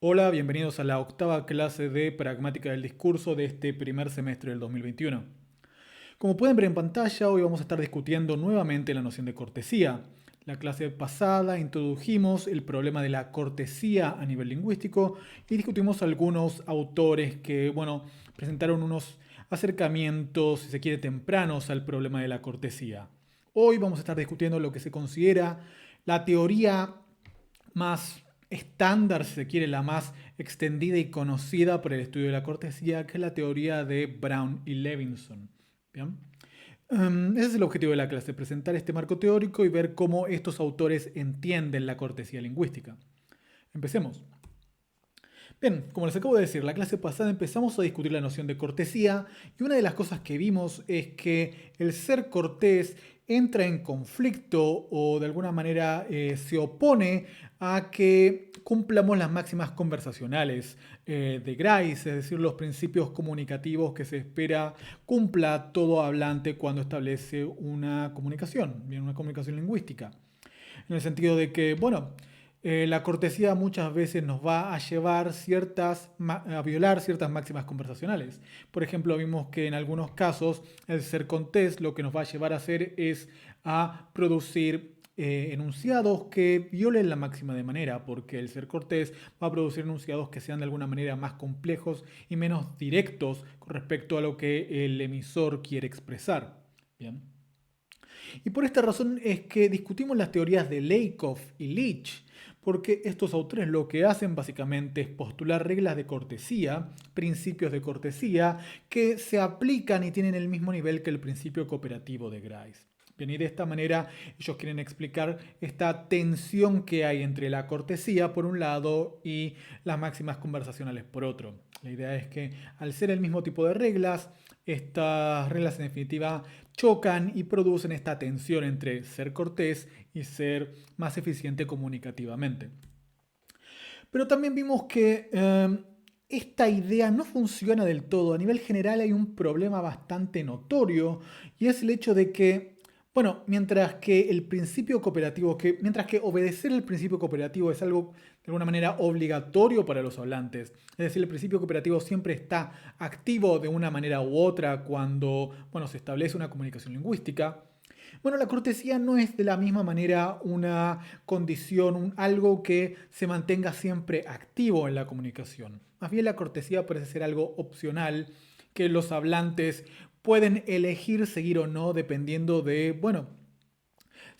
Hola, bienvenidos a la octava clase de Pragmática del Discurso de este primer semestre del 2021. Como pueden ver en pantalla, hoy vamos a estar discutiendo nuevamente la noción de cortesía. La clase pasada introdujimos el problema de la cortesía a nivel lingüístico y discutimos algunos autores que, presentaron unos acercamientos, si se quiere, tempranos al problema de la cortesía. Hoy vamos a estar discutiendo lo que se considera la teoría más estándar, si se quiere, la más extendida y conocida por el estudio de la cortesía, que es la teoría de Brown y Levinson. ¿Bien? Ese es el objetivo de la clase, presentar este marco teórico y ver cómo estos autores entienden la cortesía lingüística. Empecemos. Bien, como les acabo de decir, la clase pasada empezamos a discutir la noción de cortesía y una de las cosas que vimos es que el ser cortés entra en conflicto o de alguna manera se opone a que cumplamos las máximas conversacionales de Grice, es decir, los principios comunicativos que se espera cumpla todo hablante cuando establece una comunicación, bien, una comunicación lingüística. En el sentido de que, la cortesía muchas veces nos va a llevar a violar ciertas máximas conversacionales. Por ejemplo, vimos que en algunos casos el ser cortés lo que nos va a llevar a hacer es a producir enunciados que violen la máxima de manera, porque el ser cortés va a producir enunciados que sean de alguna manera más complejos y menos directos con respecto a lo que el emisor quiere expresar. Bien. Y por esta razón es que discutimos las teorías de Lakoff y Leach, porque estos autores lo que hacen básicamente es postular reglas de cortesía, principios de cortesía, que se aplican y tienen el mismo nivel que el principio cooperativo de Grice. Bien, y de esta manera ellos quieren explicar esta tensión que hay entre la cortesía por un lado y las máximas conversacionales por otro. La idea es que al ser el mismo tipo de reglas, estas reglas en definitiva chocan y producen esta tensión entre ser cortés y ser más eficiente comunicativamente. Pero también vimos que esta idea no funciona del todo. A nivel general hay un problema bastante notorio y es el hecho de que, mientras que el principio cooperativo, mientras que obedecer el principio cooperativo es algo de alguna manera obligatorio para los hablantes, es decir, el principio cooperativo siempre está activo de una manera u otra cuando, se establece una comunicación lingüística. Bueno, la cortesía no es de la misma manera una condición, algo que se mantenga siempre activo en la comunicación. Más bien la cortesía parece ser algo opcional que los hablantes pueden elegir seguir o no dependiendo de,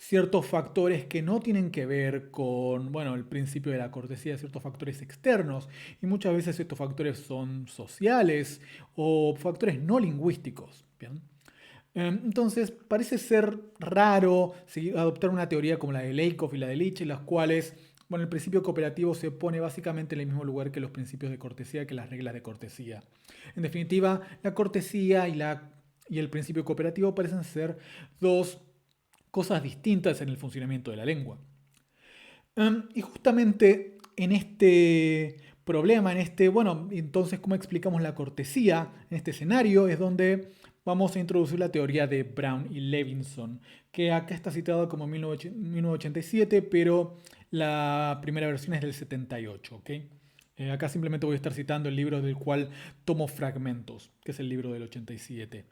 ciertos factores que no tienen que ver con, el principio de la cortesía, ciertos factores externos. Y muchas veces estos factores son sociales o factores no lingüísticos. ¿Bien? Entonces, parece ser raro adoptar una teoría como la de Lakoff y la de Leach, en las cuales el principio cooperativo se pone básicamente en el mismo lugar que los principios de cortesía, que las reglas de cortesía. En definitiva, la cortesía y el principio cooperativo parecen ser dos cosas distintas en el funcionamiento de la lengua. Y justamente en este problema, entonces, ¿cómo explicamos la cortesía? En este escenario es donde vamos a introducir la teoría de Brown y Levinson, que acá está citada como 1987, pero la primera versión es del 78, ¿ok? Acá simplemente voy a estar citando el libro del cual tomo fragmentos, que es el libro del 87.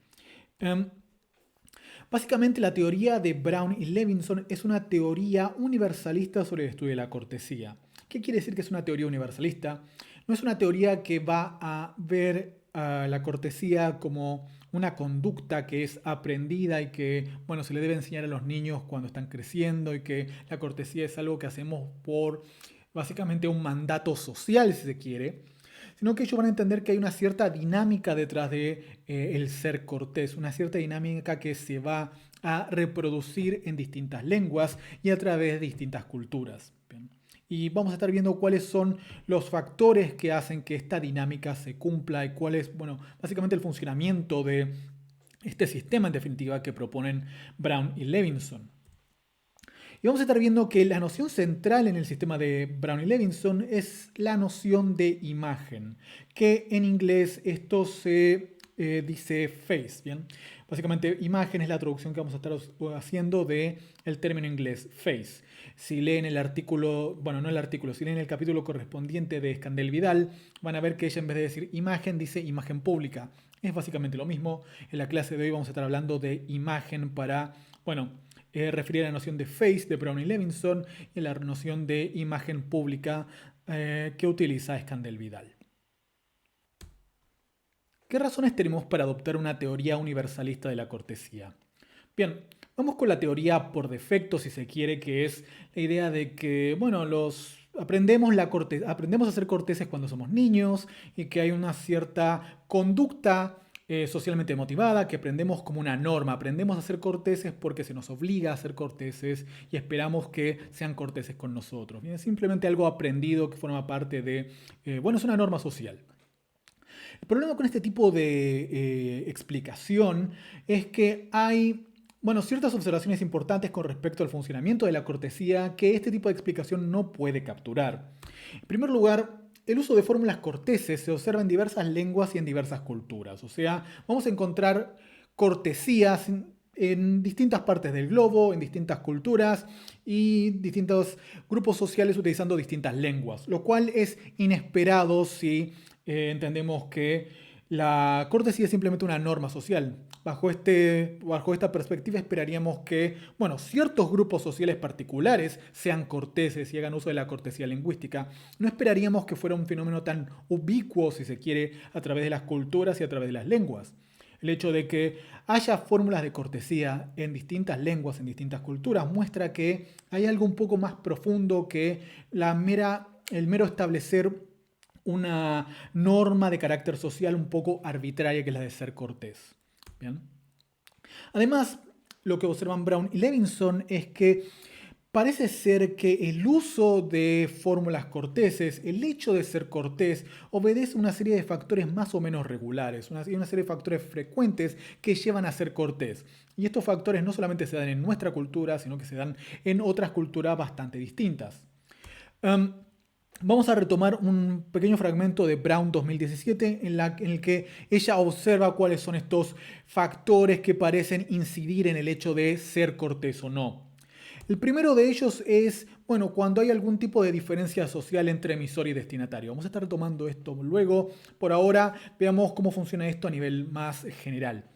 Básicamente la teoría de Brown y Levinson es una teoría universalista sobre el estudio de la cortesía. ¿Qué quiere decir que es una teoría universalista? No es una teoría que va a ver a la cortesía como una conducta que es aprendida y que, se le debe enseñar a los niños cuando están creciendo y que la cortesía es algo que hacemos por básicamente un mandato social, si se quiere, sino que ellos van a entender que hay una cierta dinámica detrás de el ser cortés, una cierta dinámica que se va a reproducir en distintas lenguas y a través de distintas culturas. Bien. Y vamos a estar viendo cuáles son los factores que hacen que esta dinámica se cumpla y cuál es, básicamente el funcionamiento de este sistema en definitiva que proponen Brown y Levinson. Y vamos a estar viendo que la noción central en el sistema de Brown y Levinson es la noción de imagen, que en inglés esto se dice face, ¿bien? Básicamente, imagen es la traducción que vamos a estar haciendo del término inglés, face. Si leen el artículo, bueno, no el artículo, si leen el capítulo correspondiente de Escandel Vidal, van a ver que ella en vez de decir imagen, dice imagen pública. Es básicamente lo mismo. En la clase de hoy vamos a estar hablando de imagen para, bueno, referir a la noción de face de Brown y Levinson y la noción de imagen pública que utiliza Escandel Vidal. ¿Qué razones tenemos para adoptar una teoría universalista de la cortesía? Bien, vamos con la teoría por defecto, si se quiere, que es la idea de que, bueno, aprendemos a ser corteses cuando somos niños y que hay una cierta conducta socialmente motivada que aprendemos como una norma. Aprendemos a ser corteses porque se nos obliga a ser corteses y esperamos que sean corteses con nosotros. Bien, es simplemente algo aprendido que forma parte de, bueno, es una norma social. El problema con este tipo de explicación es que hay, bueno, ciertas observaciones importantes con respecto al funcionamiento de la cortesía que este tipo de explicación no puede capturar. En primer lugar, el uso de fórmulas corteses se observa en diversas lenguas y en diversas culturas. O sea, vamos a encontrar cortesías en distintas partes del globo, en distintas culturas y distintos grupos sociales utilizando distintas lenguas, lo cual es inesperado si entendemos que la cortesía es simplemente una norma social. Bajo esta perspectiva esperaríamos que, bueno, ciertos grupos sociales particulares sean corteses y hagan uso de la cortesía lingüística. No esperaríamos que fuera un fenómeno tan ubicuo, si se quiere, a través de las culturas y a través de las lenguas. El hecho de que haya fórmulas de cortesía en distintas lenguas, en distintas culturas, muestra que hay algo un poco más profundo que el mero establecer una norma de carácter social un poco arbitraria que es la de ser cortés. ¿Bien? Además, lo que observan Brown y Levinson es que parece ser que el uso de fórmulas corteses, el hecho de ser cortés, obedece a una serie de factores más o menos regulares, una serie de factores frecuentes que llevan a ser cortés. Y estos factores no solamente se dan en nuestra cultura, sino que se dan en otras culturas bastante distintas. Vamos a retomar un pequeño fragmento de Brown 2017 en el que ella observa cuáles son estos factores que parecen incidir en el hecho de ser cortés o no. El primero de ellos es, bueno, cuando hay algún tipo de diferencia social entre emisor y destinatario. Vamos a estar retomando esto luego. Por ahora, veamos cómo funciona esto a nivel más general.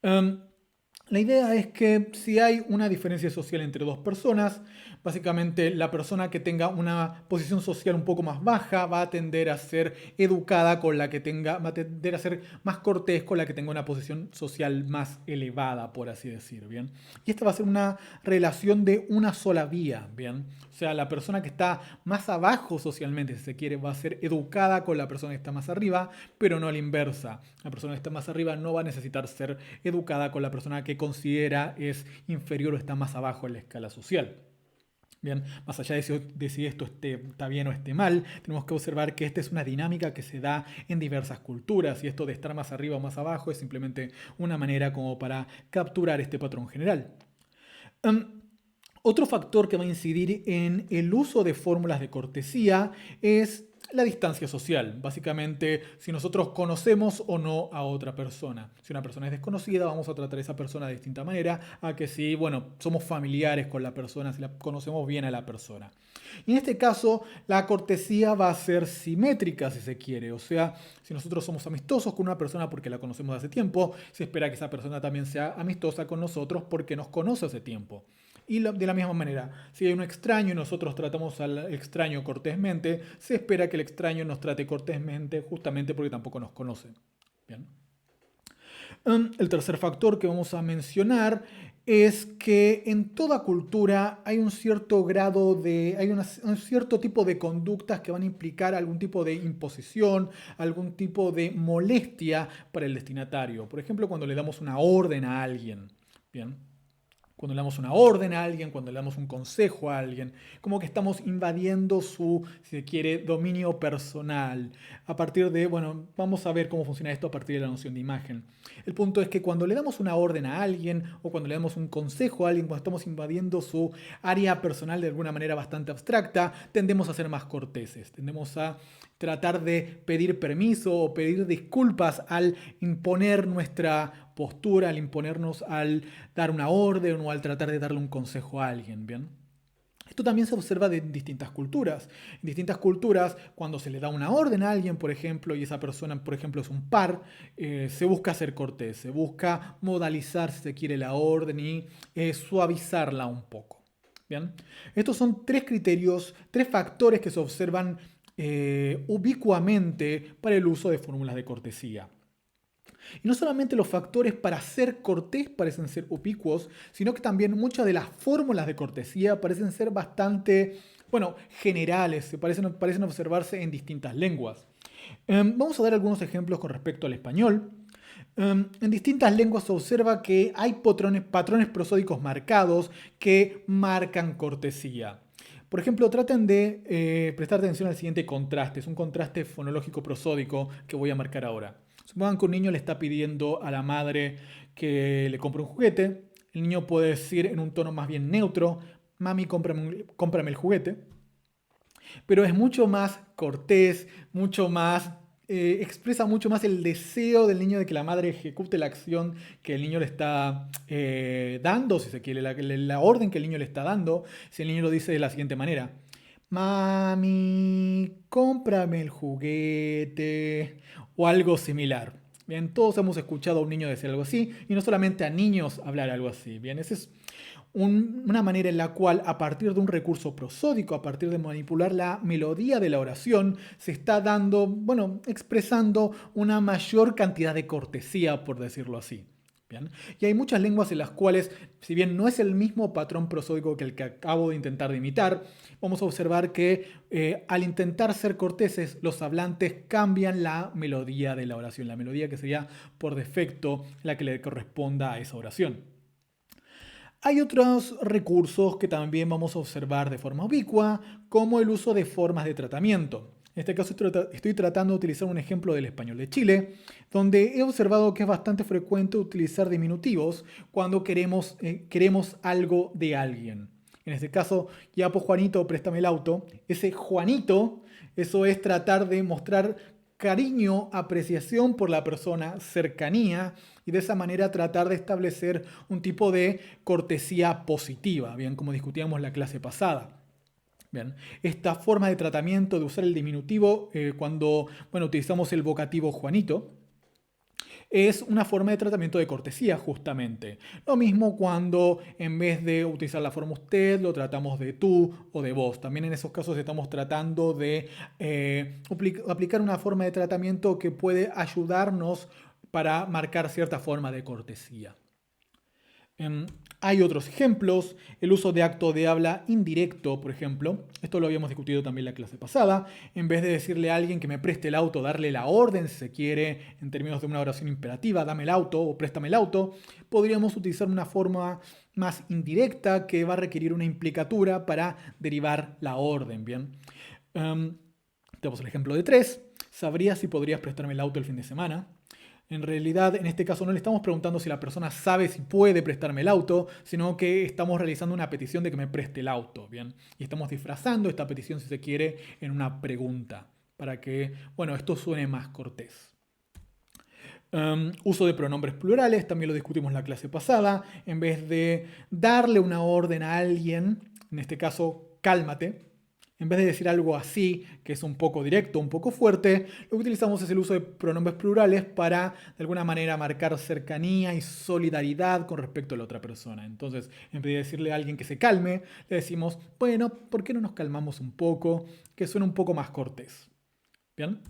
La idea es que si hay una diferencia social entre dos personas, básicamente la persona que tenga una posición social un poco más baja va a tender a ser educada con la que tenga, va a tender a ser más cortés con la que tenga una posición social más elevada, por así decir, ¿bien? Y esta va a ser una relación de una sola vía, ¿bien? O sea, la persona que está más abajo socialmente, si se quiere, va a ser educada con la persona que está más arriba, pero no a la inversa. La persona que está más arriba no va a necesitar ser educada con la persona que considera es inferior o está más abajo en la escala social. Bien, más allá de si esto está bien o esté mal, tenemos que observar que esta es una dinámica que se da en diversas culturas y esto de estar más arriba o más abajo es simplemente una manera como para capturar este patrón general. Otro factor que va a incidir en el uso de fórmulas de cortesía es la distancia social. Básicamente, si nosotros conocemos o no a otra persona. Si una persona es desconocida, vamos a tratar a esa persona de distinta manera a que si, bueno, somos familiares con la persona, si la conocemos bien a la persona. Y en este caso, la cortesía va a ser simétrica, si se quiere. O sea, si nosotros somos amistosos con una persona porque la conocemos de hace tiempo, se espera que esa persona también sea amistosa con nosotros porque nos conoce hace tiempo. Y de la misma manera, si hay un extraño y nosotros tratamos al extraño cortésmente, se espera que el extraño nos trate cortésmente justamente porque tampoco nos conoce. Bien. El tercer factor que vamos a mencionar es que en toda cultura hay un cierto grado de, un cierto tipo de conductas que van a implicar algún tipo de imposición, algún tipo de molestia para el destinatario. Por ejemplo, cuando le damos una orden a alguien. Bien. cuando le damos una orden a alguien, cuando le damos un consejo a alguien, como que estamos invadiendo su, si se quiere, dominio personal. A partir de, bueno, vamos a ver cómo funciona esto a partir de la noción de imagen. El punto es que cuando le damos una orden a alguien o cuando le damos un consejo a alguien, cuando estamos invadiendo su área personal de alguna manera bastante abstracta, tendemos a ser más corteses, tendemos a tratar de pedir permiso o pedir disculpas al imponer nuestra postura, al imponernos, al dar una orden o al tratar de darle un consejo a alguien, ¿bien? Esto también se observa en distintas culturas. En distintas culturas, cuando se le da una orden a alguien, por ejemplo, y esa persona, por ejemplo, es un par, se busca ser cortés, se busca modalizar, si se quiere, la orden y suavizarla un poco. ¿Bien? Estos son tres criterios, tres factores que se observan ubicuamente para el uso de fórmulas de cortesía. Y no solamente los factores para ser cortés parecen ser ubicuos, sino que también muchas de las fórmulas de cortesía parecen ser bastante, bueno, generales, parecen observarse en distintas lenguas. Vamos a dar algunos ejemplos con respecto al español. En distintas lenguas se observa que hay patrones prosódicos marcados que marcan cortesía. Por ejemplo, traten de prestar atención al siguiente contraste. Es un contraste fonológico prosódico que voy a marcar ahora. Supongan que un niño le está pidiendo a la madre que le compre un juguete. El niño puede decir en un tono más bien neutro, mami, cómprame el juguete. Pero es mucho más cortés, mucho más expresa mucho más el deseo del niño de que la madre ejecute la acción que el niño le está dando, si se quiere, la orden que el niño le está dando, si el niño lo dice de la siguiente manera. Mami, cómprame el juguete o algo similar. Bien, todos hemos escuchado a un niño decir algo así y no solamente a niños hablar algo así. Bien, ese es una manera en la cual a partir de un recurso prosódico, a partir de manipular la melodía de la oración, se está dando, bueno, expresando una mayor cantidad de cortesía, por decirlo así. ¿Bien? Y hay muchas lenguas en las cuales, si bien no es el mismo patrón prosódico que el que acabo de intentar de imitar, vamos a observar que al intentar ser corteses, los hablantes cambian la melodía de la oración, la melodía que sería por defecto la que le corresponda a esa oración. Hay otros recursos que también vamos a observar de forma ubicua, como el uso de formas de tratamiento. En este caso estoy tratando de utilizar un ejemplo del español de Chile, donde he observado que es bastante frecuente utilizar diminutivos cuando queremos algo de alguien. En este caso, ya pues Juanito, préstame el auto. Ese Juanito, eso es tratar de mostrar cariño, apreciación por la persona, cercanía, y de esa manera tratar de establecer un tipo de cortesía positiva, bien, como discutíamos la clase pasada. Bien, esta forma de tratamiento de usar el diminutivo cuando utilizamos el vocativo Juanito es una forma de tratamiento de cortesía justamente. Lo mismo cuando en vez de utilizar la forma usted lo tratamos de tú o de vos. También en esos casos estamos tratando de aplicar una forma de tratamiento que puede ayudarnos para marcar cierta forma de cortesía. Hay otros ejemplos, el uso de acto de habla indirecto, por ejemplo. Esto lo habíamos discutido también en la clase pasada. En vez de decirle a alguien que me preste el auto, darle la orden, si se quiere, en términos de una oración imperativa, dame el auto o préstame el auto, podríamos utilizar una forma más indirecta que va a requerir una implicatura para derivar la orden. Bien. Tenemos el ejemplo de 3. ¿Sabrías si podrías prestarme el auto el fin de semana? En realidad, en este caso no le estamos preguntando si la persona sabe si puede prestarme el auto, sino que estamos realizando una petición de que me preste el auto, ¿bien? Y estamos disfrazando esta petición, si se quiere, en una pregunta, para que, bueno, esto suene más cortés. Uso de pronombres plurales, también lo discutimos en la clase pasada. En vez de darle una orden a alguien, en este caso, cálmate, en vez de decir algo así, que es un poco directo, un poco fuerte, lo que utilizamos es el uso de pronombres plurales para, de alguna manera, marcar cercanía y solidaridad con respecto a la otra persona. Entonces, en vez de decirle a alguien que se calme, le decimos, bueno, ¿por qué no nos calmamos un poco? Que suene un poco más cortés. ¿Bien?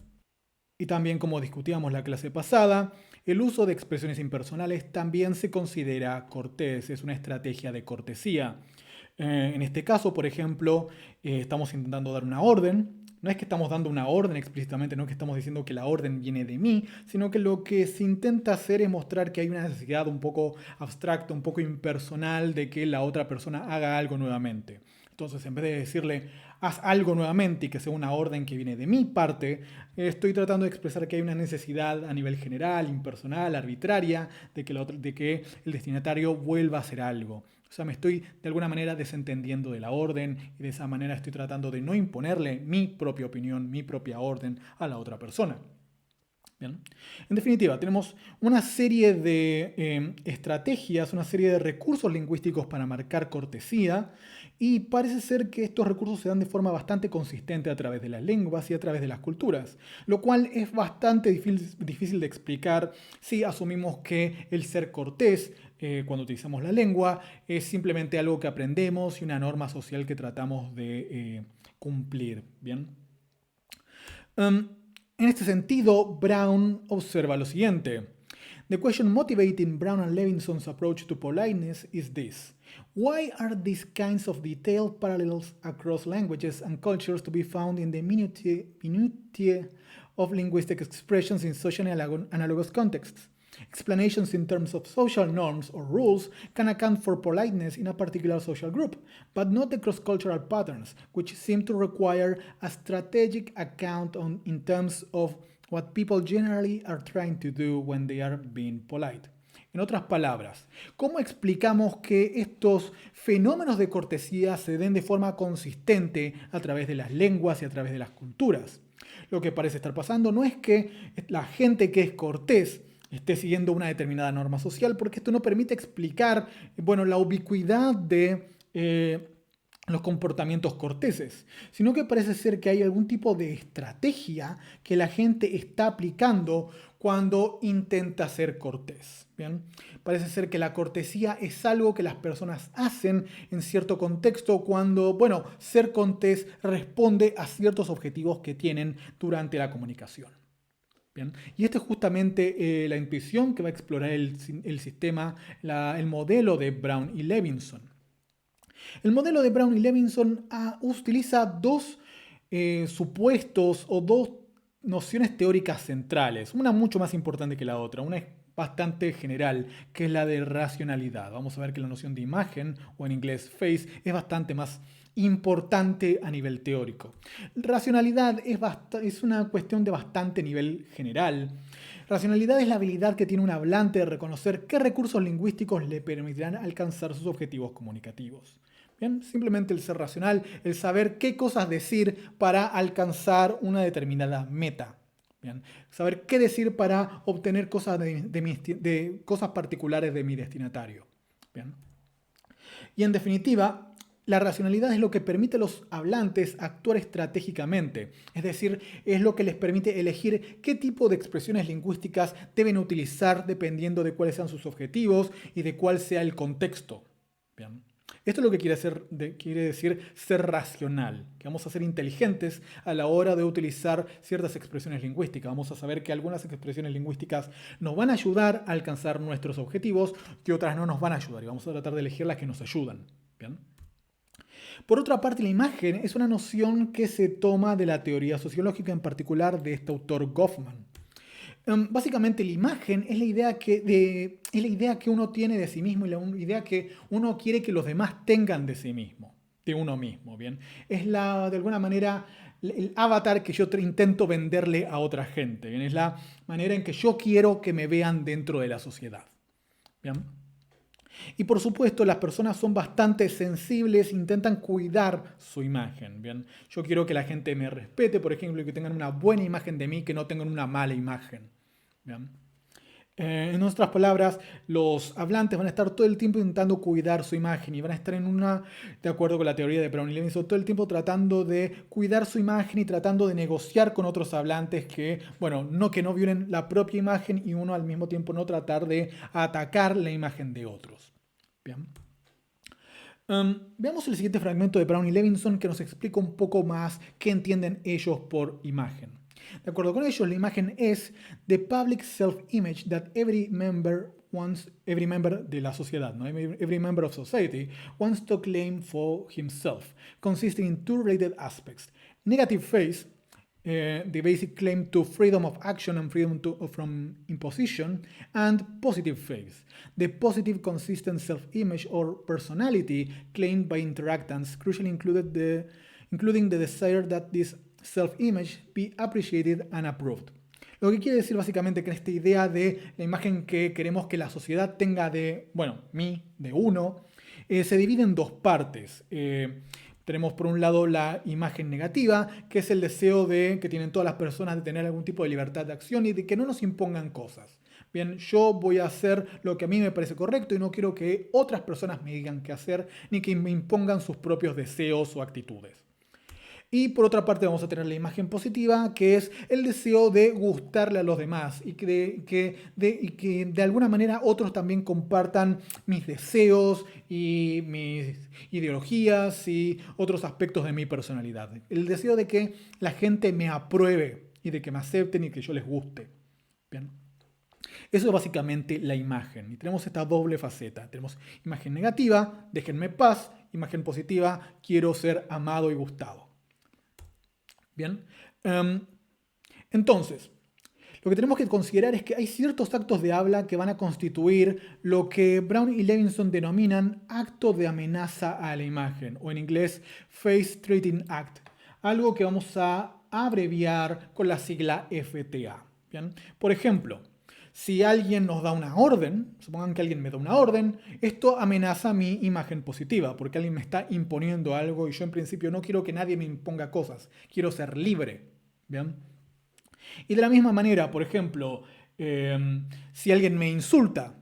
Y también, como discutíamos la clase pasada, el uso de expresiones impersonales también se considera cortés, es una estrategia de cortesía. En este caso, por ejemplo, estamos intentando dar una orden, No es que estamos dando una orden explícitamente, no es que estamos diciendo que la orden viene de mí, sino que lo que se intenta hacer es mostrar que hay una necesidad un poco abstracta, un poco impersonal de que la otra persona haga algo nuevamente. Entonces, en vez de decirle, haz algo nuevamente y que sea una orden que viene de mi parte, estoy tratando de expresar que hay una necesidad a nivel general, impersonal, arbitraria, de que el destinatario vuelva a hacer algo. O sea, me estoy de alguna manera desentendiendo de la orden y de esa manera estoy tratando de no imponerle mi propia opinión, mi propia orden a la otra persona. Bien. En definitiva, tenemos una serie de estrategias, una serie de recursos lingüísticos para marcar cortesía y parece ser que estos recursos se dan de forma bastante consistente a través de las lenguas y a través de las culturas, lo cual es bastante difícil de explicar si asumimos que el ser cortés cuando utilizamos la lengua es simplemente algo que aprendemos y una norma social que tratamos de cumplir. Bien. En este sentido, Brown observa lo siguiente. The question motivating Brown and Levinson's approach to politeness is this. Why are these kinds of detailed parallels across languages and cultures to be found in the minutiae of linguistic expressions in socially analogous contexts? Explanations in terms of social norms or rules can account for politeness in a particular social group, but not the cross-cultural patterns, which seem to require a strategic account in terms of what people generally are trying to do when they are being polite. En otras palabras, ¿cómo explicamos que estos fenómenos de cortesía se den de forma consistente a través de las lenguas y a través de las culturas? Lo que parece estar pasando no es que la gente que es cortés esté siguiendo una determinada norma social, porque esto no permite explicar, bueno, la ubicuidad de los comportamientos corteses, sino que parece ser que hay algún tipo de estrategia que la gente está aplicando cuando intenta ser cortés. ¿Bien? Parece ser que la cortesía es algo que las personas hacen en cierto contexto cuando, bueno, ser cortés responde a ciertos objetivos que tienen durante la comunicación. Bien. Y esta es justamente la intuición que va a explorar el sistema, el modelo de Brown y Levinson. El modelo de Brown y Levinson utiliza dos supuestos o dos nociones teóricas centrales, una mucho más importante que la otra, una es bastante general, que es la de racionalidad. Vamos a ver que la noción de imagen, o en inglés face, es bastante más importante a nivel teórico. Racionalidad es una cuestión de bastante nivel general. Racionalidad es la habilidad que tiene un hablante de reconocer qué recursos lingüísticos le permitirán alcanzar sus objetivos comunicativos. Bien, simplemente el ser racional, el saber qué cosas decir para alcanzar una determinada meta. Bien, saber qué decir para obtener cosas de cosas particulares de mi destinatario. Bien. Y en definitiva, la racionalidad es lo que permite a los hablantes actuar estratégicamente, es decir, es lo que les permite elegir qué tipo de expresiones lingüísticas deben utilizar dependiendo de cuáles sean sus objetivos y de cuál sea el contexto. Bien. Esto es lo que quiere decir ser racional, que vamos a ser inteligentes a la hora de utilizar ciertas expresiones lingüísticas. Vamos a saber que algunas expresiones lingüísticas nos van a ayudar a alcanzar nuestros objetivos y otras no nos van a ayudar y vamos a tratar de elegir las que nos ayudan. ¿Bien? Por otra parte, la imagen es una noción que se toma de la teoría sociológica, en particular de este autor Goffman. Básicamente la imagen es la idea que uno tiene de sí mismo y la idea que uno quiere que los demás tengan de sí mismo, de uno mismo, ¿bien? Es de alguna manera el avatar que yo intento venderle a otra gente, ¿bien? Es la manera en que yo quiero que me vean dentro de la sociedad, ¿bien? Y por supuesto las personas son bastante sensibles, intentan cuidar su imagen. ¿Bien? Yo quiero que la gente me respete, por ejemplo, y que tengan una buena imagen de mí, que no tengan una mala imagen. ¿Bien? En otras palabras, los hablantes van a estar todo el tiempo intentando cuidar su imagen y van a estar de acuerdo con la teoría de Brown y Levinson, todo el tiempo tratando de cuidar su imagen y tratando de negociar con otros hablantes que no violen la propia imagen y uno al mismo tiempo no tratar de atacar la imagen de otros. Bien. Veamos el siguiente fragmento de Brown y Levinson que nos explica un poco más qué entienden ellos por imagen. De acuerdo con ellos, la imagen es the public self-image that every member de la sociedad, ¿no? Every member of society wants to claim for himself, consisting in two related aspects. Negative face, the basic claim to freedom of action and freedom from imposition, and positive faith, the positive consistent self-image or personality claimed by interactants, crucially including the desire that this self-image be appreciated and approved. Lo que quiere decir básicamente que esta idea de la imagen que queremos que la sociedad tenga de, bueno, mí, de uno, se divide en dos partes. Tenemos por un lado la imagen negativa, que es el deseo que tienen todas las personas de tener algún tipo de libertad de acción y de que no nos impongan cosas. Bien, yo voy a hacer lo que a mí me parece correcto y no quiero que otras personas me digan qué hacer ni que me impongan sus propios deseos o actitudes. Y por otra parte vamos a tener la imagen positiva, que es el deseo de gustarle a los demás y que de alguna manera otros también compartan mis deseos y mis ideologías y otros aspectos de mi personalidad. El deseo de que la gente me apruebe y de que me acepten y que yo les guste. Bien. Eso es básicamente la imagen. Y tenemos esta doble faceta. Tenemos imagen negativa, déjenme paz, imagen positiva, quiero ser amado y gustado. Bien, entonces, lo que tenemos que considerar es que hay ciertos actos de habla que van a constituir lo que Brown y Levinson denominan acto de amenaza a la imagen, o en inglés Face Threatening Act, algo que vamos a abreviar con la sigla FTA. Bien, por ejemplo, si alguien nos da una orden, supongan que alguien me da una orden, esto amenaza mi imagen positiva, porque alguien me está imponiendo algo y yo en principio no quiero que nadie me imponga cosas, quiero ser libre. ¿Bien? Y de la misma manera, por ejemplo, si alguien me insulta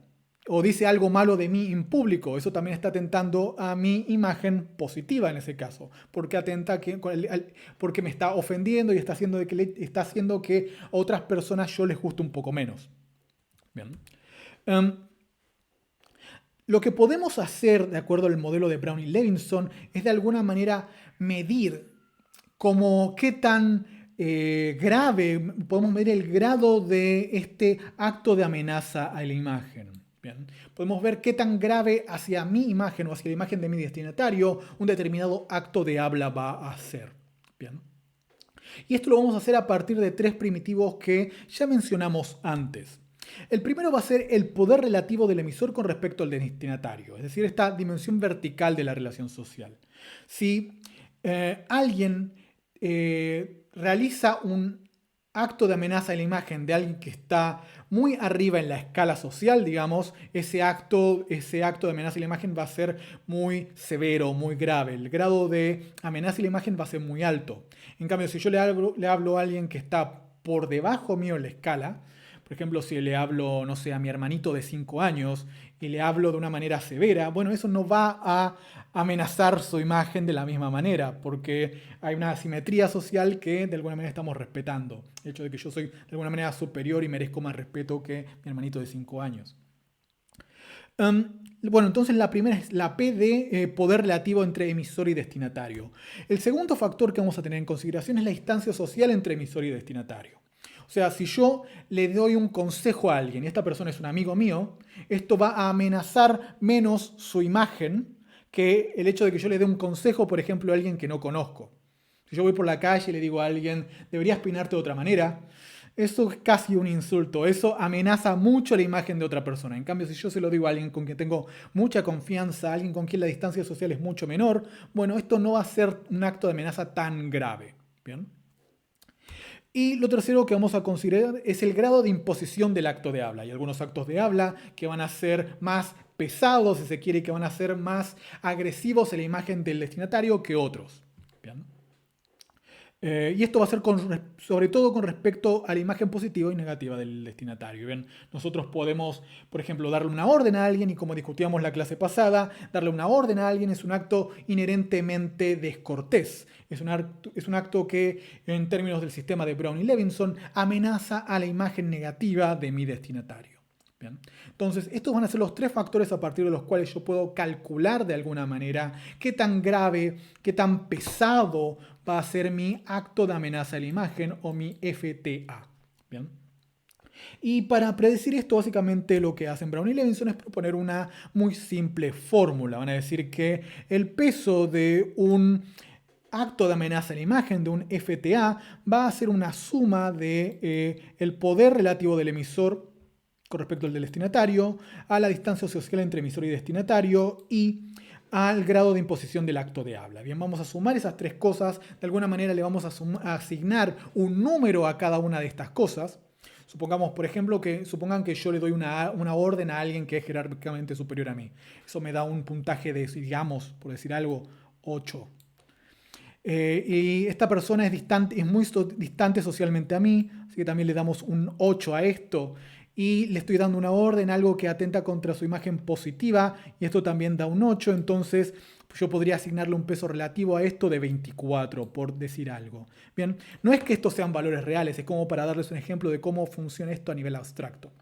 o dice algo malo de mí en público, eso también está atentando a mi imagen positiva en ese caso, porque porque me está ofendiendo y está haciendo que a otras personas yo les guste un poco menos. Bien. Lo que podemos hacer, de acuerdo al modelo de Brown y Levinson, es de alguna manera medir como qué tan grave, podemos medir el grado de este acto de amenaza a la imagen. Bien. Podemos ver qué tan grave hacia mi imagen o hacia la imagen de mi destinatario un determinado acto de habla va a ser. Bien. Y esto lo vamos a hacer a partir de tres primitivos que ya mencionamos antes. El primero va a ser el poder relativo del emisor con respecto al destinatario, es decir, esta dimensión vertical de la relación social. Si alguien realiza un acto de amenaza en la imagen de alguien que está muy arriba en la escala social, digamos, ese acto de amenaza en la imagen va a ser muy severo, muy grave. El grado de amenaza en la imagen va a ser muy alto. En cambio, si yo le hablo a alguien que está por debajo mío en la escala, por ejemplo, si le hablo, no sé, a mi hermanito de 5 años y le hablo de una manera severa, bueno, eso no va a amenazar su imagen de la misma manera, porque hay una asimetría social que de alguna manera estamos respetando. El hecho de que yo soy de alguna manera superior y merezco más respeto que mi hermanito de 5 años. Bueno, entonces la primera es la P de poder relativo entre emisor y destinatario. El segundo factor que vamos a tener en consideración es la distancia social entre emisor y destinatario. O sea, si yo le doy un consejo a alguien y esta persona es un amigo mío, esto va a amenazar menos su imagen que el hecho de que yo le dé un consejo, por ejemplo, a alguien que no conozco. Si yo voy por la calle y le digo a alguien, deberías peinarte de otra manera, eso es casi un insulto, eso amenaza mucho la imagen de otra persona. En cambio, si yo se lo digo a alguien con quien tengo mucha confianza, a alguien con quien la distancia social es mucho menor, bueno, esto no va a ser un acto de amenaza tan grave. ¿Bien? Y lo tercero que vamos a considerar es el grado de imposición del acto de habla. Hay algunos actos de habla que van a ser más pesados, si se quiere, que van a ser más agresivos en la imagen del destinatario que otros. ¿Bien? Y esto va a ser sobre todo con respecto a la imagen positiva y negativa del destinatario. ¿Bien? Nosotros podemos, por ejemplo, darle una orden a alguien y como discutíamos la clase pasada, darle una orden a alguien es un acto inherentemente descortés. Es un acto que, en términos del sistema de Brown y Levinson, amenaza a la imagen negativa de mi destinatario. ¿Bien? Entonces, estos van a ser los tres factores a partir de los cuales yo puedo calcular de alguna manera qué tan grave, qué tan pesado va a ser mi acto de amenaza a la imagen o mi FTA. ¿Bien? Y para predecir esto, básicamente lo que hacen Brown y Levinson es proponer una muy simple fórmula. Van a decir que el peso de un acto de amenaza en la imagen, de un FTA, va a ser una suma de el poder relativo del emisor con respecto al del destinatario, a la distancia social entre emisor y destinatario y al grado de imposición del acto de habla. Bien, vamos a sumar esas tres cosas. De alguna manera le vamos a asignar un número a cada una de estas cosas. Supongamos, por ejemplo, supongan que yo le doy una orden a alguien que es jerárquicamente superior a mí. Eso me da un puntaje de, digamos, por decir algo, 8. Y esta persona es muy distante socialmente a mí, así que también le damos un 8 a esto. Y le estoy dando una orden, algo que atenta contra su imagen positiva, y esto también da un 8, entonces yo podría asignarle un peso relativo a esto de 24, por decir algo. Bien, no es que estos sean valores reales, es como para darles un ejemplo de cómo funciona esto a nivel abstracto.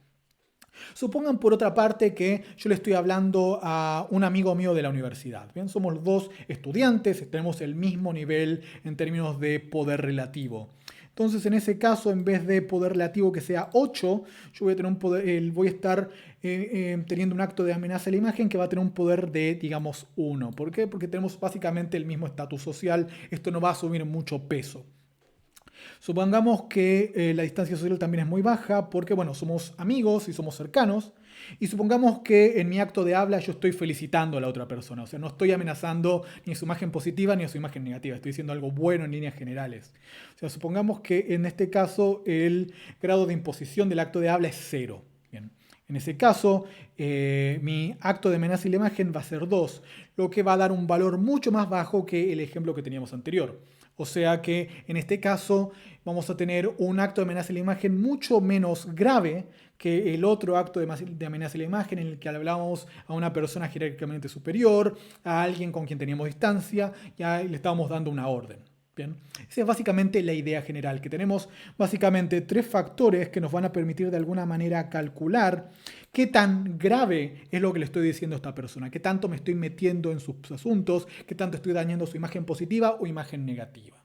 Supongan por otra parte que yo le estoy hablando a un amigo mío de la universidad. Bien, somos dos estudiantes, tenemos el mismo nivel en términos de poder relativo. Entonces, en ese caso, en vez de poder relativo que sea 8, yo voy a tener voy a estar teniendo un acto de amenaza a la imagen que va a tener un poder de, digamos, 1. ¿Por qué? Porque tenemos básicamente el mismo estatus social. Esto no va a asumir mucho peso. Supongamos que la distancia social también es muy baja porque, bueno, somos amigos y somos cercanos. Y supongamos que en mi acto de habla yo estoy felicitando a la otra persona. O sea, no estoy amenazando ni a su imagen positiva ni a su imagen negativa. Estoy diciendo algo bueno en líneas generales. O sea, supongamos que en este caso el grado de imposición del acto de habla es 0. Bien. En ese caso, mi acto de amenaza y la imagen va a ser 2, lo que va a dar un valor mucho más bajo que el ejemplo que teníamos anterior. O sea que en este caso vamos a tener un acto de amenaza a la imagen mucho menos grave que el otro acto de amenaza a la imagen en el que hablábamos a una persona jerárquicamente superior, a alguien con quien teníamos distancia, y le estábamos dando una orden. Bien. Esa es básicamente la idea general, que tenemos básicamente tres factores que nos van a permitir de alguna manera calcular qué tan grave es lo que le estoy diciendo a esta persona, qué tanto me estoy metiendo en sus asuntos, qué tanto estoy dañando su imagen positiva o imagen negativa.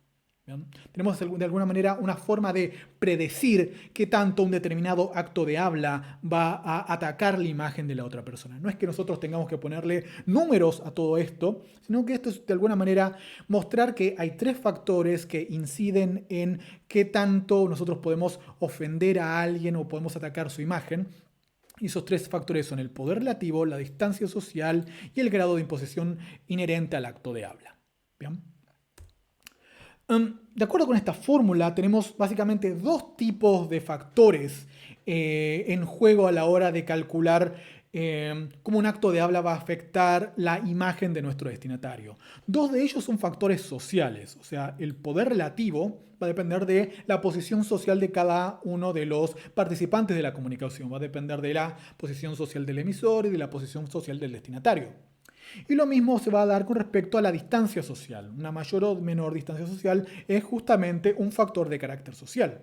¿Bien? Tenemos de alguna manera una forma de predecir qué tanto un determinado acto de habla va a atacar la imagen de la otra persona. No es que nosotros tengamos que ponerle números a todo esto, sino que esto es de alguna manera mostrar que hay tres factores que inciden en qué tanto nosotros podemos ofender a alguien o podemos atacar su imagen. Y esos tres factores son el poder relativo, la distancia social y el grado de imposición inherente al acto de habla. ¿Bien? De acuerdo con esta fórmula, tenemos básicamente dos tipos de factores en juego a la hora de calcular cómo un acto de habla va a afectar la imagen de nuestro destinatario. Dos de ellos son factores sociales, o sea, el poder relativo va a depender de la posición social de cada uno de los participantes de la comunicación, va a depender de la posición social del emisor y de la posición social del destinatario. Y lo mismo se va a dar con respecto a la distancia social. Una mayor o menor distancia social es justamente un factor de carácter social.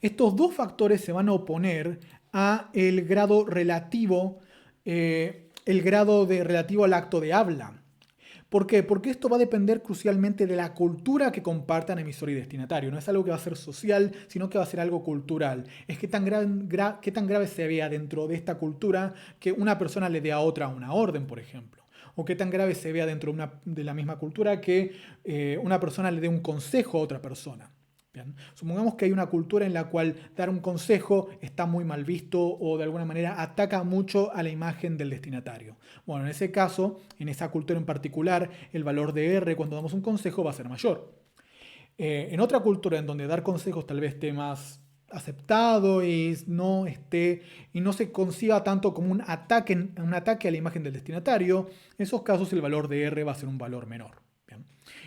Estos dos factores se van a oponer a el grado relativo, relativo al acto de habla. ¿Por qué? Porque esto va a depender crucialmente de la cultura que compartan emisor y destinatario. No es algo que va a ser social, sino que va a ser algo cultural. Es qué tan grave se vea dentro de esta cultura que una persona le dé a otra una orden, por ejemplo. O qué tan grave se vea dentro de la misma cultura que una persona le dé un consejo a otra persona. Bien. Supongamos que hay una cultura en la cual dar un consejo está muy mal visto o de alguna manera ataca mucho a la imagen del destinatario. Bueno, en ese caso, en esa cultura en particular, el valor de R cuando damos un consejo va a ser mayor. En otra cultura en donde dar consejos tal vez esté más aceptado y no se conciba tanto como un ataque a la imagen del destinatario, en esos casos el valor de R va a ser un valor menor.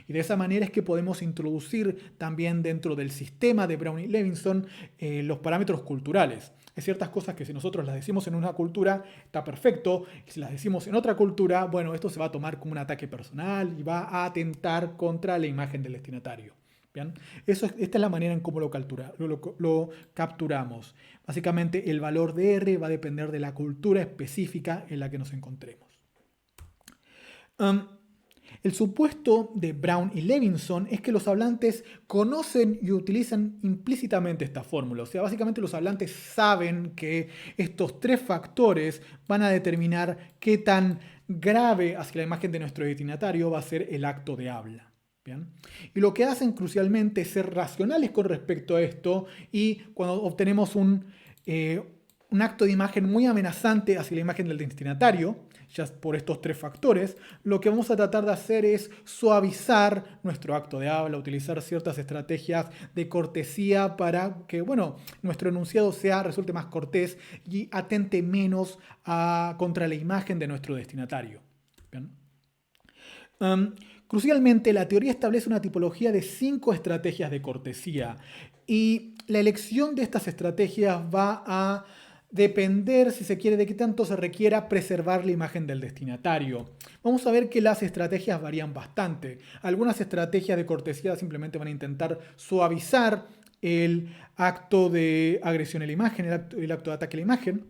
Y de esa manera es que podemos introducir también dentro del sistema de Brown y Levinson los parámetros culturales. Hay ciertas cosas que si nosotros las decimos en una cultura está perfecto, y si las decimos en otra cultura, bueno, esto se va a tomar como un ataque personal y va a atentar contra la imagen del destinatario. ¿Bien? Esta es la manera en cómo lo capturamos. Básicamente el valor de R va a depender de la cultura específica en la que nos encontremos. El supuesto de Brown y Levinson es que los hablantes conocen y utilizan implícitamente esta fórmula. O sea, básicamente los hablantes saben que estos tres factores van a determinar qué tan grave hacia la imagen de nuestro destinatario va a ser el acto de habla. ¿Bien? Y lo que hacen crucialmente es ser racionales con respecto a esto y cuando obtenemos un acto de imagen muy amenazante hacia la imagen del destinatario, ya por estos tres factores, lo que vamos a tratar de hacer es suavizar nuestro acto de habla, utilizar ciertas estrategias de cortesía para que, bueno, nuestro enunciado resulte más cortés y atente menos contra la imagen de nuestro destinatario. ¿Bien? Um, Crucialmente, la teoría establece una tipología de 5 estrategias de cortesía y la elección de estas estrategias va a depender, si se quiere, de qué tanto se requiera preservar la imagen del destinatario. Vamos a ver que las estrategias varían bastante. Algunas estrategias de cortesía simplemente van a intentar suavizar el acto de agresión a la imagen, el acto de ataque a la imagen,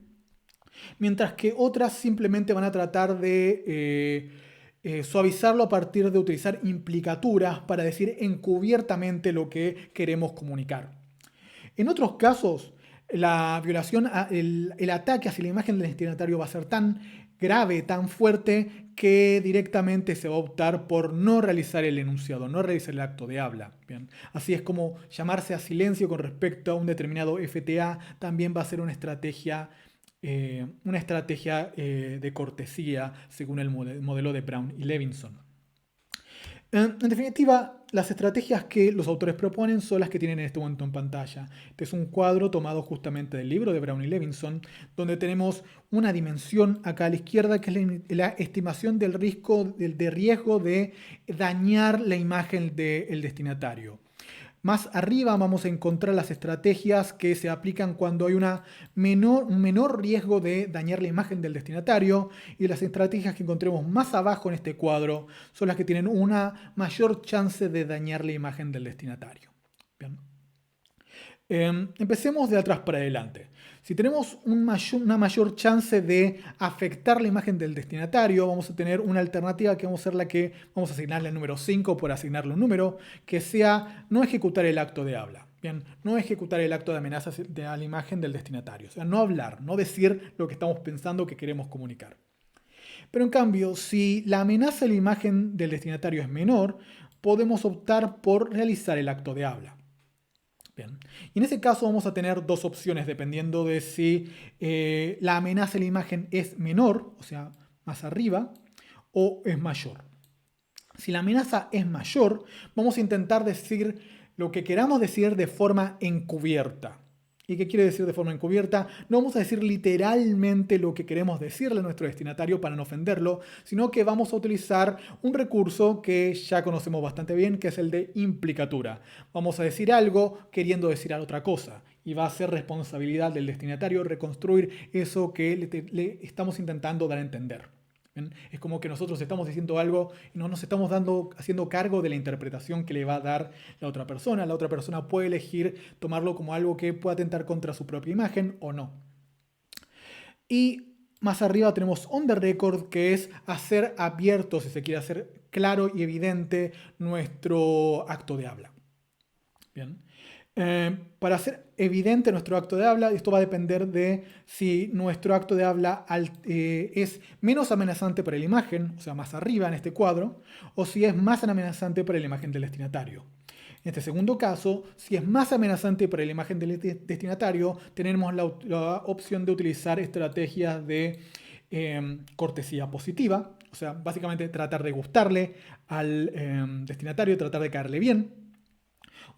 mientras que otras simplemente van a tratar de suavizarlo a partir de utilizar implicaturas para decir encubiertamente lo que queremos comunicar. En otros casos, la violación, el ataque hacia la imagen del destinatario va a ser tan grave, tan fuerte, que directamente se va a optar por no realizar el enunciado, no realizar el acto de habla. Bien. Así es como llamarse a silencio con respecto a un determinado FTA también va a ser una estrategia de cortesía según el modelo de Brown y Levinson. En definitiva, las estrategias que los autores proponen son las que tienen en este momento en pantalla. Este es un cuadro tomado justamente del libro de Brown y Levinson, donde tenemos una dimensión acá a la izquierda que es la estimación del riesgo de dañar la imagen del destinatario. Más arriba vamos a encontrar las estrategias que se aplican cuando hay un menor riesgo de dañar la imagen del destinatario, y las estrategias que encontremos más abajo en este cuadro son las que tienen una mayor chance de dañar la imagen del destinatario. Bien. Empecemos de atrás para adelante. Si tenemos una mayor chance de afectar la imagen del destinatario, vamos a tener una alternativa que vamos a ser la que vamos a asignarle el número 5 por asignarle un número, que sea no ejecutar el acto de habla. Bien, no ejecutar el acto de amenaza a la imagen del destinatario. O sea, no hablar, no decir lo que estamos pensando que queremos comunicar. Pero en cambio, si la amenaza a la imagen del destinatario es menor, podemos optar por realizar el acto de habla. Bien. Y en ese caso vamos a tener dos opciones dependiendo de si la amenaza de la imagen es menor, o sea, más arriba, o es mayor. Si la amenaza es mayor, vamos a intentar decir lo que queramos decir de forma encubierta. ¿Y qué quiere decir de forma encubierta? No vamos a decir literalmente lo que queremos decirle a nuestro destinatario para no ofenderlo, sino que vamos a utilizar un recurso que ya conocemos bastante bien, que es el de implicatura. Vamos a decir algo queriendo decir otra cosa, y va a ser responsabilidad del destinatario reconstruir eso que le estamos intentando dar a entender. Es como que nosotros estamos diciendo algo y no nos estamos haciendo cargo de la interpretación que le va a dar la otra persona. La otra persona puede elegir tomarlo como algo que pueda atentar contra su propia imagen o no. Y más arriba tenemos on the record, que es hacer abierto, si se quiere hacer claro y evidente, nuestro acto de habla. Bien. Para hacer evidente nuestro acto de habla, esto va a depender de si nuestro acto de habla es menos amenazante para la imagen, o sea, más arriba en este cuadro, o si es más amenazante para la imagen del destinatario. En este segundo caso, si es más amenazante para la imagen del destinatario, tenemos la opción de utilizar estrategias de cortesía positiva, o sea, básicamente tratar de gustarle al destinatario, tratar de caerle bien,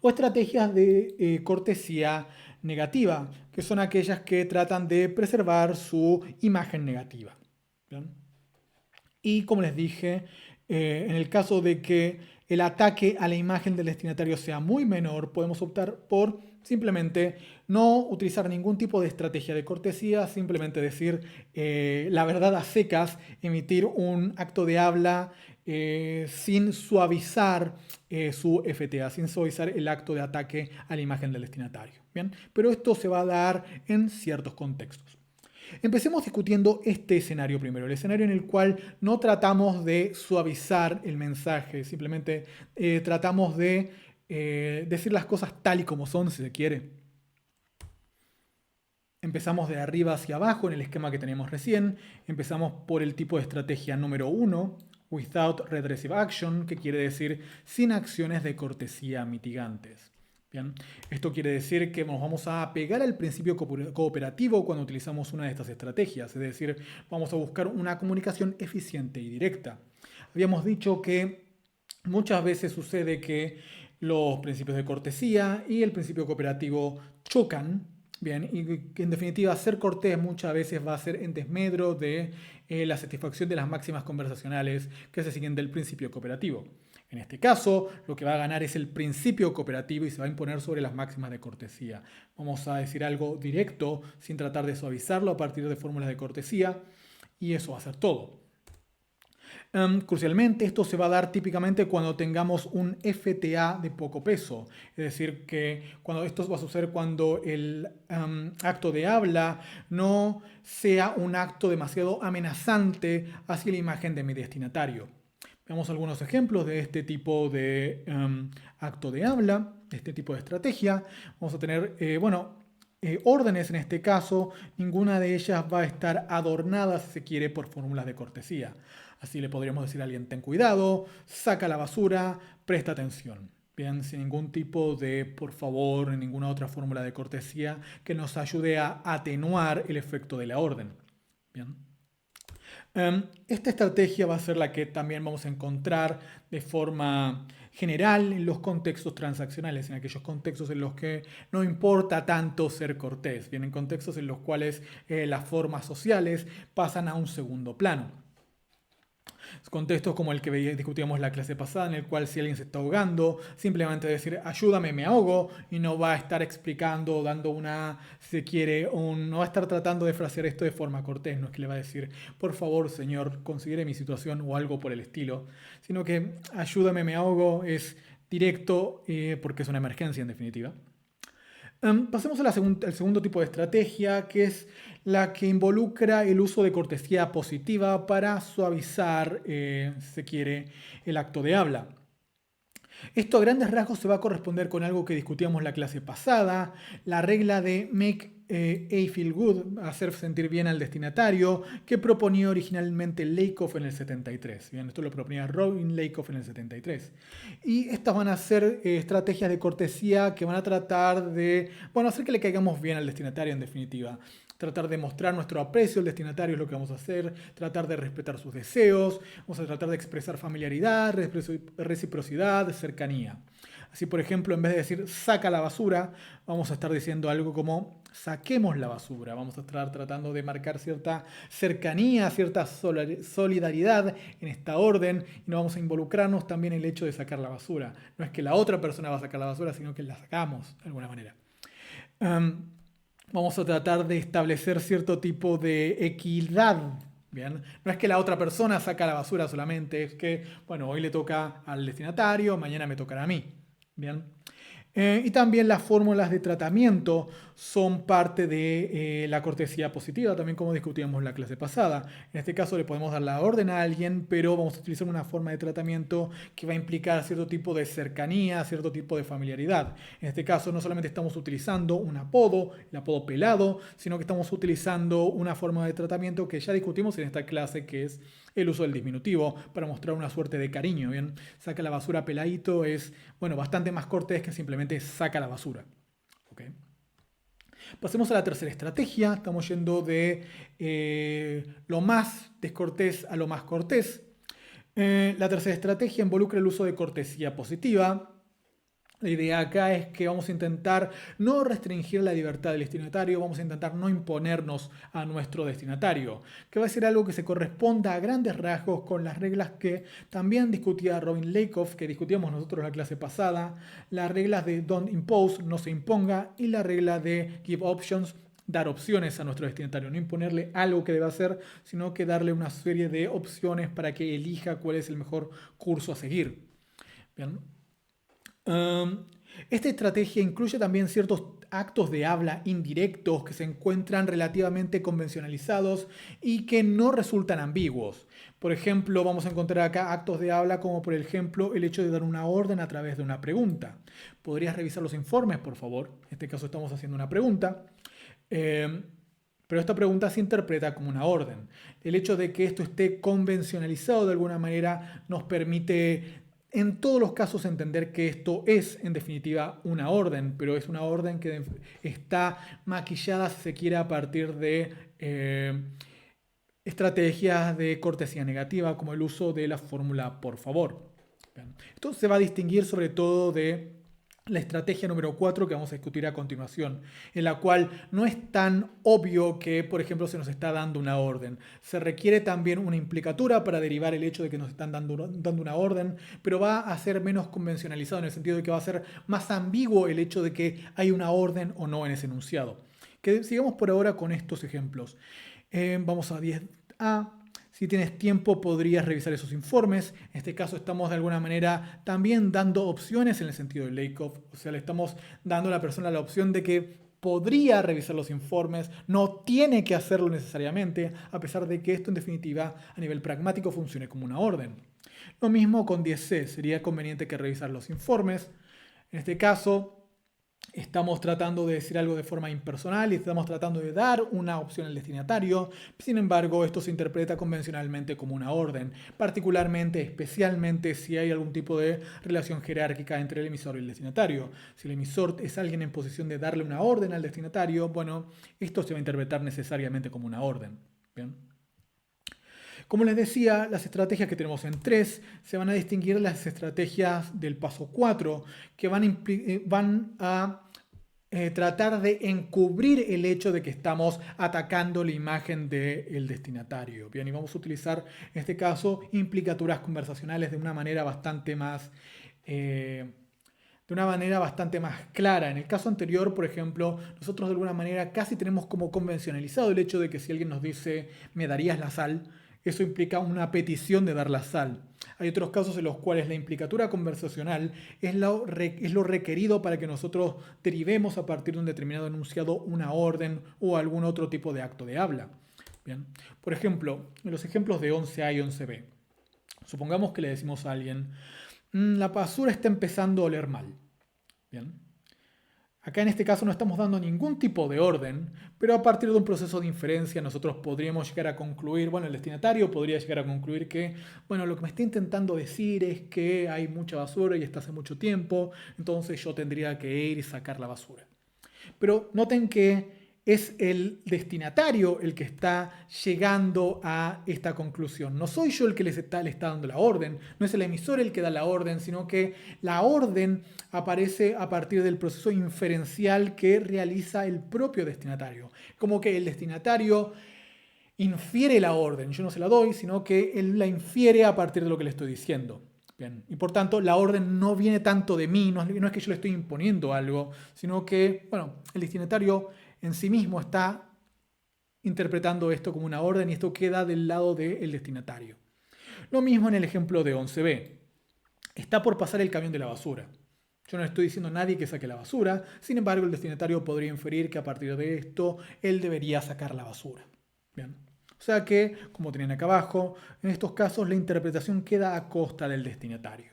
o estrategias de cortesía negativa, que son aquellas que tratan de preservar su imagen negativa. ¿Bien? Y como les dije, en el caso de que el ataque a la imagen del destinatario sea muy menor, podemos optar por simplemente no utilizar ningún tipo de estrategia de cortesía, simplemente decir la verdad a secas, emitir un acto de habla sin suavizar su FTA, sin suavizar el acto de ataque a la imagen del destinatario. ¿Bien? Pero esto se va a dar en ciertos contextos. Empecemos discutiendo este escenario primero, el escenario en el cual no tratamos de suavizar el mensaje, simplemente tratamos de decir las cosas tal y como son, si se quiere. Empezamos de arriba hacia abajo en el esquema que teníamos recién, empezamos por el tipo de estrategia número 1, without redressive action, que quiere decir sin acciones de cortesía mitigantes. Bien, esto quiere decir que nos vamos a apegar al principio cooperativo cuando utilizamos una de estas estrategias, es decir, vamos a buscar una comunicación eficiente y directa. Habíamos dicho que muchas veces sucede que los principios de cortesía y el principio cooperativo chocan, bien, y que en definitiva ser cortés muchas veces va a ser en desmedro de la satisfacción de las máximas conversacionales que se siguen del principio cooperativo. En este caso, lo que va a ganar es el principio cooperativo y se va a imponer sobre las máximas de cortesía. Vamos a decir algo directo sin tratar de suavizarlo a partir de fórmulas de cortesía y eso va a ser todo. Crucialmente, esto se va a dar típicamente cuando tengamos un FTA de poco peso. Es decir, que esto va a suceder cuando el acto de habla no sea un acto demasiado amenazante hacia la imagen de mi destinatario. Veamos algunos ejemplos de este tipo de acto de habla, de este tipo de estrategia. Vamos a tener, órdenes en este caso, ninguna de ellas va a estar adornada, si se quiere, por fórmulas de cortesía. Así le podríamos decir a alguien, ten cuidado, saca la basura, presta atención. Bien, sin ningún tipo de por favor, ninguna otra fórmula de cortesía que nos ayude a atenuar el efecto de la orden. Bien. Esta estrategia va a ser la que también vamos a encontrar de forma general en los contextos transaccionales, en aquellos contextos en los que no importa tanto ser cortés, bien, en contextos en los cuales las formas sociales pasan a un segundo plano. Contextos como el que discutíamos la clase pasada, en el cual si alguien se está ahogando, simplemente decir ayúdame, me ahogo, y no va a estar explicando, dando una, si se quiere, no va a estar tratando de frasear esto de forma cortés, no es que le va a decir por favor señor, considere mi situación o algo por el estilo, sino que ayúdame, me ahogo es directo porque es una emergencia en definitiva. Pasemos al segundo tipo de estrategia, que es la que involucra el uso de cortesía positiva para suavizar, si se quiere, el acto de habla. Esto a grandes rasgos se va a corresponder con algo que discutíamos la clase pasada, la regla de make a feel good, hacer sentir bien al destinatario, que proponía originalmente Lakoff en el 73. Bien, esto lo proponía Robin Lakoff en el 73. Y estas van a ser estrategias de cortesía que van a tratar de, hacer que le caigamos bien al destinatario en definitiva. Tratar de mostrar nuestro aprecio al destinatario es lo que vamos a hacer, tratar de respetar sus deseos, vamos a tratar de expresar familiaridad, reciprocidad, cercanía. Así, por ejemplo, en vez de decir saca la basura, vamos a estar diciendo algo como saquemos la basura. Vamos a estar tratando de marcar cierta cercanía, cierta solidaridad en esta orden y no vamos a involucrarnos también en el hecho de sacar la basura. No es que la otra persona va a sacar la basura, sino que la sacamos de alguna manera. Vamos a tratar de establecer cierto tipo de equidad. Bien, no es que la otra persona saca la basura solamente, es que, hoy le toca al destinatario, mañana me tocará a mí. Bien. Y también las fórmulas de tratamiento son parte de la cortesía positiva, también como discutíamos en la clase pasada. En este caso le podemos dar la orden a alguien, pero vamos a utilizar una forma de tratamiento que va a implicar cierto tipo de cercanía, cierto tipo de familiaridad. En este caso no solamente estamos utilizando un apodo, el apodo pelado, sino que estamos utilizando una forma de tratamiento que ya discutimos en esta clase, que es el uso del diminutivo para mostrar una suerte de cariño. Bien, saca la basura peladito es bastante más cortés que simplemente saca la basura. ¿Okay? Pasemos a la tercera estrategia. Estamos yendo de lo más descortés a lo más cortés. La tercera estrategia involucra el uso de cortesía positiva. La idea acá es que vamos a intentar no restringir la libertad del destinatario, vamos a intentar no imponernos a nuestro destinatario, que va a ser algo que se corresponda a grandes rasgos con las reglas que también discutía Robin Lakoff, que discutíamos nosotros en la clase pasada, las reglas de don't impose, no se imponga, y la regla de give options, dar opciones a nuestro destinatario, no imponerle algo que deba hacer, sino que darle una serie de opciones para que elija cuál es el mejor curso a seguir. Bien. Esta estrategia incluye también ciertos actos de habla indirectos que se encuentran relativamente convencionalizados y que no resultan ambiguos. Por ejemplo, vamos a encontrar acá actos de habla como por ejemplo el hecho de dar una orden a través de una pregunta. ¿Podrías revisar los informes, por favor? En este caso estamos haciendo una pregunta. pero esta pregunta se interpreta como una orden. El hecho de que esto esté convencionalizado de alguna manera nos permite en todos los casos entender que esto es en definitiva una orden, pero es una orden que está maquillada, si se quiere, a partir de estrategias de cortesía negativa, como el uso de la fórmula por favor. Bien. Esto se va a distinguir sobre todo de la estrategia número 4 que vamos a discutir a continuación, en la cual no es tan obvio que, por ejemplo, se nos está dando una orden. Se requiere también una implicatura para derivar el hecho de que nos están dando una orden, pero va a ser menos convencionalizado en el sentido de que va a ser más ambiguo el hecho de que hay una orden o no en ese enunciado. Que sigamos por ahora con estos ejemplos. Vamos a 10a. Si tienes tiempo podrías revisar esos informes. En este caso estamos de alguna manera también dando opciones en el sentido de Lakoff. O sea, le estamos dando a la persona la opción de que podría revisar los informes, no tiene que hacerlo necesariamente, a pesar de que esto en definitiva a nivel pragmático funcione como una orden. Lo mismo con 10c, sería conveniente que revisar los informes. En este caso estamos tratando de decir algo de forma impersonal y estamos tratando de dar una opción al destinatario. Sin embargo, esto se interpreta convencionalmente como una orden, particularmente, especialmente si hay algún tipo de relación jerárquica entre el emisor y el destinatario. Si el emisor es alguien en posición de darle una orden al destinatario, bueno, esto se va a interpretar necesariamente como una orden. ¿Bien? Como les decía, las estrategias que tenemos en 3 se van a distinguir de las estrategias del paso 4, que van a tratar de encubrir el hecho de que estamos atacando la imagen del destinatario. Bien, y vamos a utilizar en este caso implicaturas conversacionales de una manera bastante más clara. En el caso anterior, por ejemplo, nosotros de alguna manera casi tenemos como convencionalizado el hecho de que si alguien nos dice ¿me darías la sal?, eso implica una petición de dar la sal. Hay otros casos en los cuales la implicatura conversacional es lo requerido para que nosotros derivemos a partir de un determinado enunciado una orden o algún otro tipo de acto de habla. Bien. Por ejemplo, en los ejemplos de 11a y 11b, supongamos que le decimos a alguien la basura está empezando a oler mal. Bien. Acá en este caso no estamos dando ningún tipo de orden, pero a partir de un proceso de inferencia nosotros podríamos llegar a concluir, bueno, el destinatario podría llegar a concluir que, bueno, lo que me está intentando decir es que hay mucha basura y está hace mucho tiempo, entonces yo tendría que ir y sacar la basura. Pero noten que es el destinatario el que está llegando a esta conclusión. No soy yo el que le está dando la orden, no es el emisor el que da la orden, sino que la orden aparece a partir del proceso inferencial que realiza el propio destinatario. Como que el destinatario infiere la orden, yo no se la doy, sino que él la infiere a partir de lo que le estoy diciendo. Bien. Y por tanto, la orden no viene tanto de mí, no es que yo le estoy imponiendo algo, sino que, bueno, el destinatario en sí mismo está interpretando esto como una orden y esto queda del lado del destinatario. Lo mismo en el ejemplo de 11b. Está por pasar el camión de la basura. Yo no estoy diciendo a nadie que saque la basura, sin embargo el destinatario podría inferir que a partir de esto él debería sacar la basura. Bien. O sea que, como tenían acá abajo, en estos casos la interpretación queda a costa del destinatario.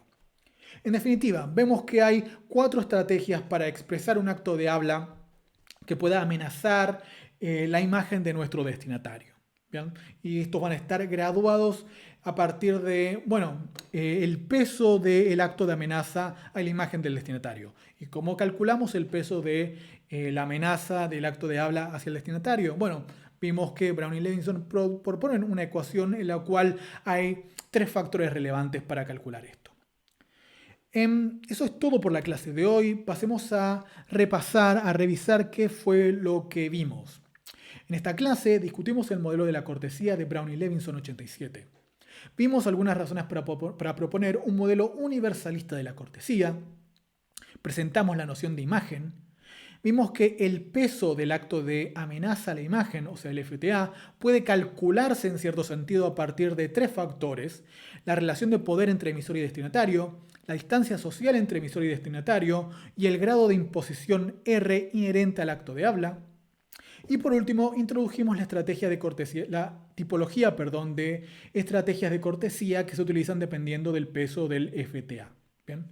En definitiva, vemos que hay 4 estrategias para expresar un acto de habla que pueda amenazar la imagen de nuestro destinatario. ¿Bien? Y estos van a estar graduados a partir de, bueno, el peso del acto de amenaza a la imagen del destinatario. ¿Y cómo calculamos el peso de la amenaza del acto de habla hacia el destinatario? Bueno, vimos que Brown y Levinson proponen una ecuación en la cual hay 3 factores relevantes para calcular esto. Eso es todo por la clase de hoy. Pasemos a repasar, a revisar qué fue lo que vimos. En esta clase discutimos el modelo de la cortesía de Brown y Levinson 87. Vimos algunas razones para proponer un modelo universalista de la cortesía. Presentamos la noción de imagen. Vimos que el peso del acto de amenaza a la imagen, o sea, el FTA, puede calcularse en cierto sentido a partir de 3 factores: la relación de poder entre emisor y destinatario, la distancia social entre emisor y destinatario y el grado de imposición R inherente al acto de habla. Y por último, introdujimos la estrategia de cortesía, la tipología, de estrategias de cortesía que se utilizan dependiendo del peso del FTA. ¿Bien?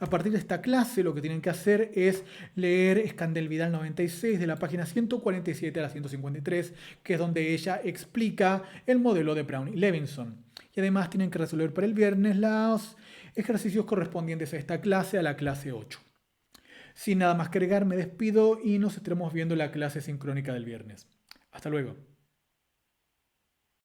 A partir de esta clase lo que tienen que hacer es leer Escandel Vidal 96 de la página 147 a la 153, que es donde ella explica el modelo de Brown y Levinson. Y además tienen que resolver para el viernes los ejercicios correspondientes a esta clase, a la clase 8. Sin nada más que agregar, me despido y nos estaremos viendo en la clase sincrónica del viernes. Hasta luego.